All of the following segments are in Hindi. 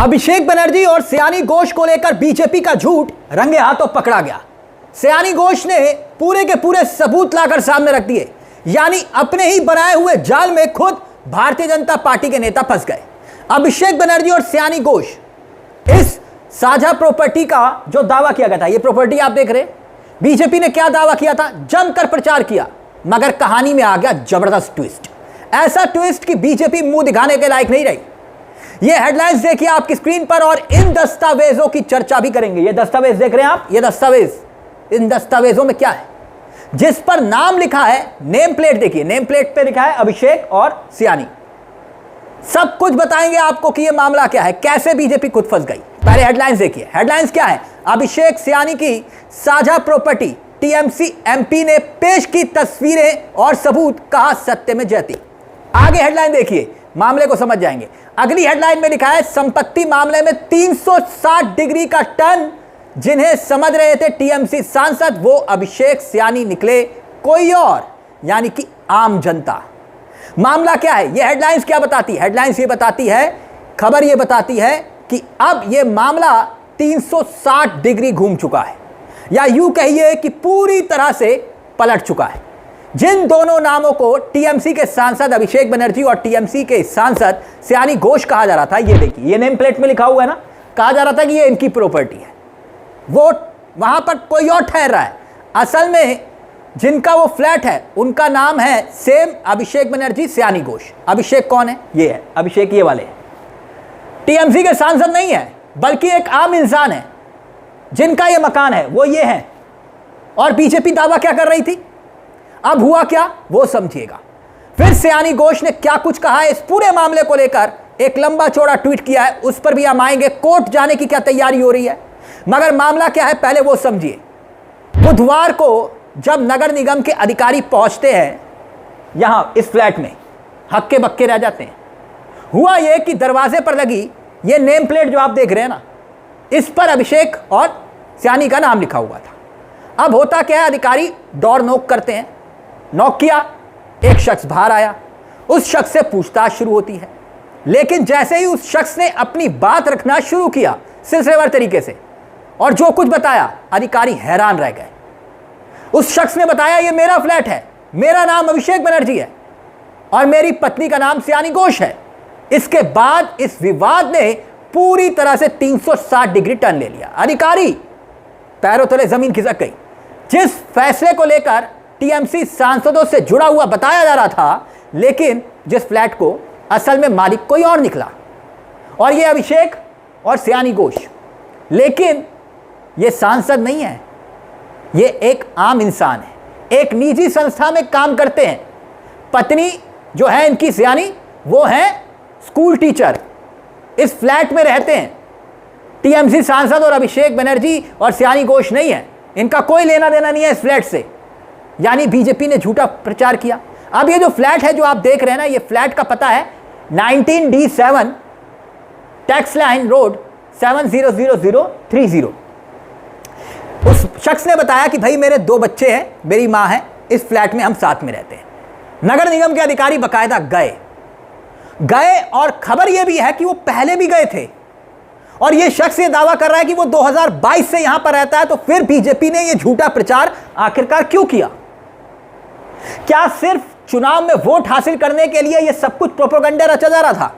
अभिषेक बनर्जी और सयानी घोष को लेकर बीजेपी का झूठ रंगे हाथों पकड़ा गया। सयानी घोष ने पूरे के पूरे सबूत लाकर सामने रख दिए, यानी अपने ही बनाए हुए जाल में खुद भारतीय जनता पार्टी के नेता फंस गए। अभिषेक बनर्जी और सयानी घोष इस साझा प्रॉपर्टी का जो दावा किया गया था, ये प्रॉपर्टी आप देख रहे हैं, बीजेपी ने क्या दावा किया था, जमकर प्रचार किया, मगर कहानी में आ गया जबरदस्त ट्विस्ट। ऐसा ट्विस्ट कि बीजेपी मुंह दिखाने के लायक नहीं रही। ये हेडलाइंस देखिए आपकी स्क्रीन पर और इन दस्तावेजों की चर्चा भी करेंगे। ये दस्तावेज देख रहे हैं आप, ये दस्तावेज, इन दस्तावेजों में क्या है, जिस पर नाम लिखा है, नेम प्लेट देखिए, नेम प्लेट पे लिखा है अभिषेक और सयानी। सब कुछ बताएंगे आपको कि ये मामला क्या है, कैसे बीजेपी खुद फंस गई। पहले हेडलाइंस देखिए, हेडलाइंस क्या है, अभिषेक सयानी की साझा प्रॉपर्टी, टीएमसी एमपी ने पेश की तस्वीरें और सबूत, कहा सत्य में जयती। आगे हेडलाइन देखिए, मामले को समझ जाएंगे। अगली हेडलाइन में लिखा है संपत्ति मामले में 360 डिग्री का टर्न, जिन्हें समझ रहे थे टीएमसी सांसद वो अभिषेक सयानी निकले कोई और, यानी कि आम जनता। मामला क्या है, ये हेडलाइंस क्या बताती है, हेडलाइंस ये बताती है, खबर ये बताती है कि अब ये मामला 360 डिग्री घूम चुका है, या यूं कहिए कि पूरी तरह से पलट चुका है। जिन दोनों नामों को टीएमसी के सांसद अभिषेक बनर्जी और टीएमसी के सांसद सयानी घोष कहा जा रहा था, ये देखिए, ये नेम प्लेट में लिखा हुआ है ना, कहा जा रहा था कि ये इनकी प्रॉपर्टी है, वो वहां पर कोई और ठहर रहा है। असल में जिनका वो फ्लैट है उनका नाम है सेम अभिषेक बनर्जी सयानी घोष। अभिषेक कौन है, ये है अभिषेक, ये वाले टीएमसी के सांसद नहीं है, बल्कि एक आम इंसान है जिनका ये मकान है, वो ये है। और बीजेपी दावा क्या कर रही थी, अब हुआ क्या वो समझिएगा। फिर सयानी घोष ने क्या कुछ कहा है इस पूरे मामले को लेकर, एक लंबा चौड़ा ट्वीट किया है, उस पर भी हम आएंगे। कोर्ट जाने की क्या तैयारी हो रही है, मगर मामला क्या है पहले वो समझिए। बुधवार को जब नगर निगम के अधिकारी पहुंचते हैं यहां इस फ्लैट में, हक्के बक्के रह जाते हैं। हुआ यह कि दरवाजे पर लगी ये नेम प्लेट जो आप देख रहे हैं ना, इस पर अभिषेक और सयानी का नाम लिखा हुआ था। अब होता क्या है, अधिकारी डोर नॉक करते हैं, नॉक किया, एक शख्स बाहर आया, उस शख्स से पूछताछ शुरू होती है। लेकिन जैसे ही उस शख्स ने अपनी बात रखना शुरू किया सिलसिलेवार तरीके से, और जो कुछ बताया, अधिकारी हैरान रह गए। उस शख्स ने बताया ये मेरा फ्लैट है, मेरा नाम अभिषेक बनर्जी है और मेरी पत्नी का नाम सयानी घोष है। इसके बाद इस विवाद ने पूरी तरह से 360 डिग्री टर्न ले लिया। अधिकारी पैरों तले जमीन खिसक गई। जिस फैसले को लेकर टीएमसी सांसदों से जुड़ा हुआ बताया जा रहा था, लेकिन जिस फ्लैट को असल में मालिक कोई और निकला, और ये अभिषेक और सयानी घोष। लेकिन ये सांसद नहीं है, ये एक आम इंसान है, एक निजी संस्था में काम करते हैं। पत्नी जो है इनकी सयानी, वो है स्कूल टीचर, इस फ्लैट में रहते हैं। टीएमसी सांसद और अभिषेक बनर्जी और सयानी घोष नहीं है, इनका कोई लेना देना नहीं है इस फ्लैट से, यानी बीजेपी ने झूठा प्रचार किया। अब ये जो फ्लैट है जो आप देख रहे हैं ना, ये फ्लैट का पता है 19D7 टैक्स लाइन रोड 700030। उस शख्स ने बताया कि भाई मेरे 2 बच्चे हैं, मेरी मां है, इस फ्लैट में हम साथ में रहते हैं। नगर निगम के अधिकारी बकायदा गए और खबर यह भी है कि वो पहले भी गए थे, और ये शख्स ये दावा कर रहा है कि वो 2022 से यहां पर रहता है। तो फिर बीजेपी ने ये झूठा प्रचार आखिरकार क्यों किया? क्या सिर्फ चुनाव में वोट हासिल करने के लिए ये सब कुछ प्रोपेगेंडा रचा जा रहा था?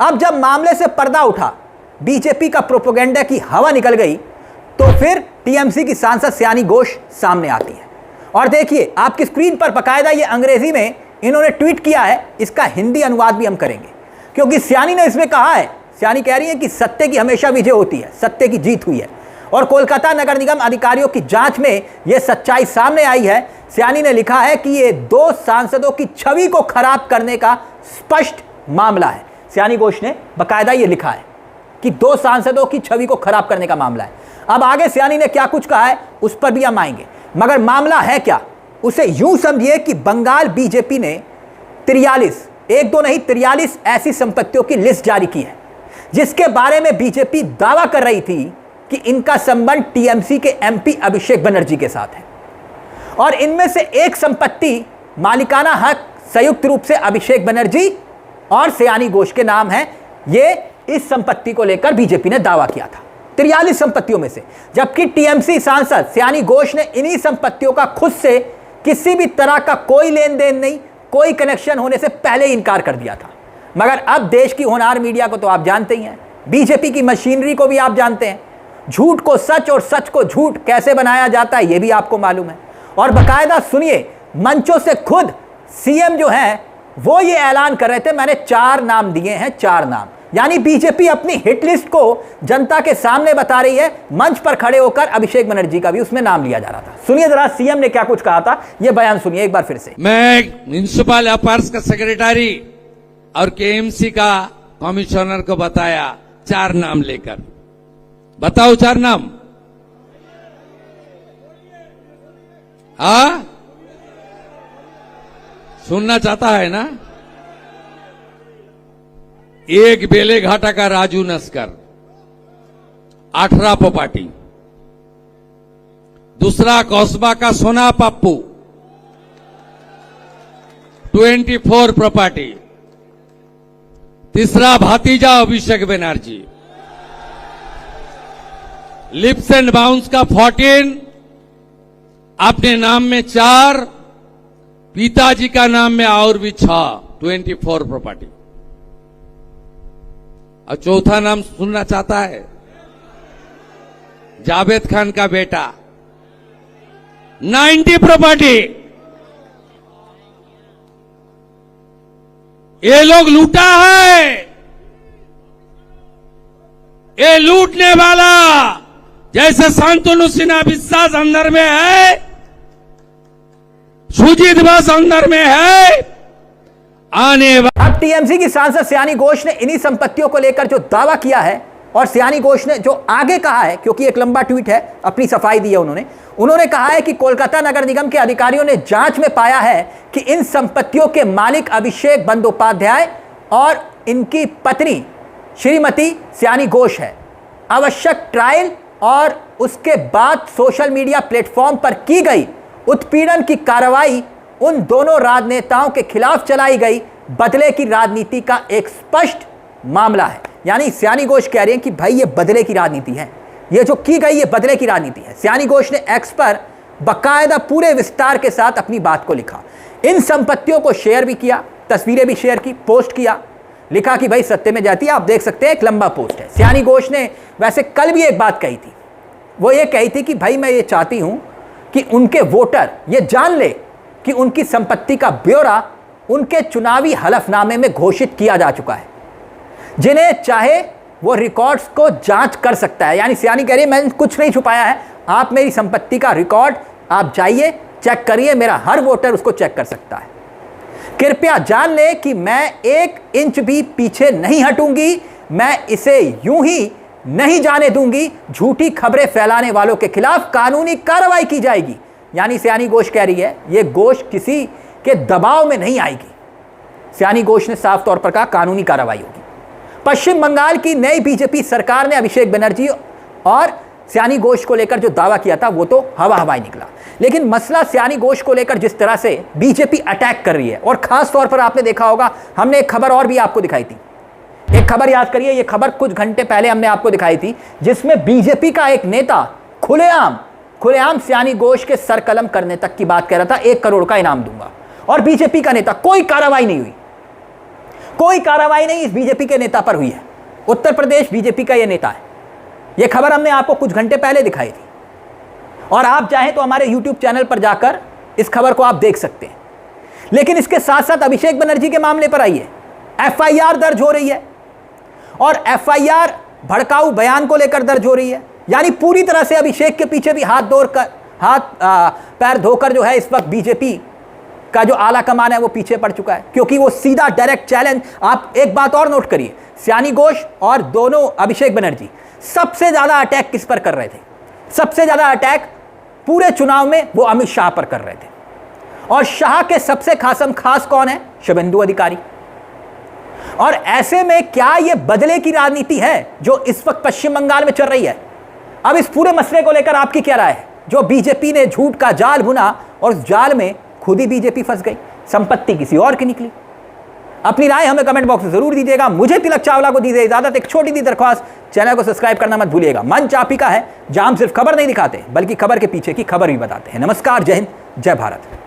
अब जब मामले से पर्दा उठा, बीजेपी का प्रोपेगेंडा की हवा निकल गई, तो फिर टीएमसी की सांसद सयानी घोष सामने आती है। और देखिए आपकी स्क्रीन पर बकायदा ये अंग्रेजी में इन्होंने ट्वीट किया है, इसका हिंदी अनुवाद भी हम करेंगे, क्योंकि सयानी ने इसमें कहा है, सयानी कह रही है कि सत्य की हमेशा विजय होती है, सत्य की जीत हुई है, और कोलकाता नगर निगम अधिकारियों की जांच में यह सच्चाई सामने आई है। सयानी ने लिखा है कि ये 2 सांसदों की छवि को खराब करने का स्पष्ट मामला है। सयानी घोष ने बकायदा ये लिखा है कि 2 सांसदों की छवि को खराब करने का मामला है। अब आगे सयानी ने क्या कुछ कहा है उस पर भी हम आएंगे, मगर मामला है क्या, उसे यूं समझिए कि बंगाल बीजेपी ने 43, 1-2 नहीं 43 ऐसी संपत्तियों की लिस्ट जारी की है, जिसके बारे में बीजेपी दावा कर रही थी कि इनका संबंध टीएमसी के एमपी अभिषेक बनर्जी के साथ है। और इनमें से एक संपत्ति मालिकाना हक संयुक्त रूप से अभिषेक बनर्जी और सयानी घोष के नाम है। ये इस संपत्ति को लेकर बीजेपी ने दावा किया था, 43 संपत्तियों में से, जबकि टीएमसी सांसद सयानी घोष ने इन्हीं संपत्तियों का खुद से किसी भी तरह का कोई लेन देन नहीं, कोई कनेक्शन होने से पहले ही इनकार कर दिया था। मगर अब देश की होनहार मीडिया को तो आप जानते ही हैं, बीजेपी की मशीनरी को भी आप जानते हैं, झूठ को सच और सच को झूठ कैसे बनाया जाता है यह भी आपको मालूम है। और बकायदा सुनिए, मंचों से खुद सीएम जो है वो ये ऐलान कर रहे थे, मैंने 4 नाम दिए हैं, 4 नाम, यानी बीजेपी अपनी हिट लिस्ट को जनता के सामने बता रही है। मंच पर खड़े होकर अभिषेक बनर्जी का भी उसमें नाम लिया जा रहा था। सुनिए जरा सीएम ने क्या कुछ कहा था, यह बयान सुनिए एक बार फिर से। मैं म्युनिसिपल अफेयर्स का सेक्रेटरी और केएमसी का कमिश्नर को बताया 4 नाम लेकर, बताओ 4 नाम। हाँ, सुनना चाहता है ना? एक बेलेघाटा का राजू नस्कर 18 प्रॉपर्टी, दूसरा कौसबा का सोना पप्पू 24 प्रॉपर्टी, तीसरा भातीजा Abhishek Banerjee, lips and bounce का 14, अपने नाम में 4, पिताजी का नाम में और भी 6, 24 प्रॉपर्टी। और चौथा नाम सुनना चाहता है? जावेद खान का बेटा 90 प्रॉपर्टी। ये लोग लूटा है, ये लूटने वाला जैसे शांतनु सिन्हा विश्वास अंदर में है, सुजीत बस अंदर में है, आने वाला। अब टीएमसी की सांसद सयानी घोष ने इन्हीं संपत्तियों को लेकर जो दावा किया है, और सयानी घोष ने जो आगे कहा है, क्योंकि एक लंबा ट्वीट है, अपनी सफाई दी है उन्होंने कहा है कि कोलकाता नगर निगम के अधिकारियों ने जांच में पाया है कि इन संपत्तियों के मालिक अभिषेक बंदोपाध्याय और इनकी पत्नी श्रीमती सयानी घोष है। आवश्यक ट्रायल और उसके बाद सोशल मीडिया प्लेटफॉर्म पर की गई उत्पीड़न की कार्रवाई उन दोनों राजनेताओं के खिलाफ चलाई गई बदले की राजनीति का एक स्पष्ट मामला है। यानी सयानी घोष कह रहे हैं कि भाई ये बदले की राजनीति है, ये जो की गई ये बदले की राजनीति है। सयानी घोष ने एक्स पर बकायदा पूरे विस्तार के साथ अपनी बात को लिखा, इन संपत्तियों को शेयर भी किया, तस्वीरें भी शेयर की, पोस्ट किया, लिखा कि भाई सत्य में जाती है। आप देख सकते हैं एक लंबा पोस्ट है। सयानी घोष ने वैसे कल भी एक बात कही थी, वो ये कही थी कि भाई मैं ये चाहती हूं कि उनके वोटर ये जान ले कि उनकी संपत्ति का ब्यौरा उनके चुनावी हलफनामे में घोषित किया जा चुका है, जिन्हें चाहे वो रिकॉर्ड्स को जांच कर सकता है। यानी सयानी कह रही है मैंने कुछ नहीं छुपाया है, आप मेरी संपत्ति का रिकॉर्ड आप जाइए चेक करिए, मेरा हर वोटर उसको चेक कर सकता है। कृपया जान ले कि मैं 1 इंच भी पीछे नहीं हटूंगी, मैं इसे यूं ही नहीं जाने दूंगी, झूठी खबरें फैलाने वालों के खिलाफ कानूनी कार्रवाई की जाएगी। यानी सयानी घोष कह रही है ये घोष किसी के दबाव में नहीं आएगी। सयानी घोष ने साफ तौर पर कहा कानूनी कार्रवाई होगी। पश्चिम बंगाल की नई बीजेपी सरकार ने अभिषेक बनर्जी और सयानी घोष को लेकर जो दावा किया था वो तो हवाई निकला, लेकिन मसला सयानी घोष को लेकर जिस तरह से बीजेपी अटैक कर रही है, और खास तौर पर आपने देखा होगा हमने एक खबर और भी आपको दिखाई थी, एक खबर याद करिए, ये खबर कुछ घंटे पहले हमने आपको दिखाई थी, जिसमें बीजेपी का एक नेता खुलेआम सयानी घोष के सर कलम करने तक की बात कह रहा था, 1 करोड़ का इनाम दूंगा, और बीजेपी का नेता, कोई कार्रवाई नहीं हुई, कोई कार्रवाई नहीं इस बीजेपी के नेता पर हुई है। उत्तर प्रदेश बीजेपी का यह नेता है, यह खबर हमने आपको कुछ घंटे पहले दिखाई थी, और आप चाहें तो हमारे YouTube चैनल पर जाकर इस खबर को आप देख सकते हैं। लेकिन इसके साथ साथ अभिषेक बनर्जी के मामले पर आइए, FIR दर्ज हो रही है, और FIR भड़काऊ बयान को लेकर दर्ज हो रही है। यानी पूरी तरह से अभिषेक के पीछे भी पैर धोकर जो है इस वक्त बीजेपी का जो आला कमान है वो पीछे पड़ चुका है, क्योंकि वो सीधा डायरेक्ट चैलेंज। आप एक बात और नोट करिए, सयानी घोष और दोनों अभिषेक बनर्जी सबसे ज्यादा अटैक किस पर कर रहे थे? सबसे ज्यादा अटैक पूरे चुनाव में वो अमित शाह पर कर रहे थे, और शाह के सबसे खास कौन है? शुभेंदु अधिकारी। और ऐसे में क्या यह बदले की राजनीति है जो इस वक्त पश्चिम बंगाल में चल रही है? अब इस पूरे मसले को लेकर आपकी क्या राय है? जो बीजेपी ने झूठ का जाल बुना और उस जाल में खुद ही बीजेपी फंस गई, संपत्ति किसी और की निकली। अपनी राय हमें कमेंट बॉक्स में जरूर दीजिएगा। मुझे तिलक चावला को दीजिए इजाजत। एक छोटी सी दरख्वास्त, चैनल को सब्सक्राइब करना मत भूलिएगा। मंच आप ही का है, जहां हम सिर्फ खबर नहीं दिखाते बल्कि खबर के पीछे की खबर भी बताते हैं। नमस्कार, जय हिंद, जय भारत।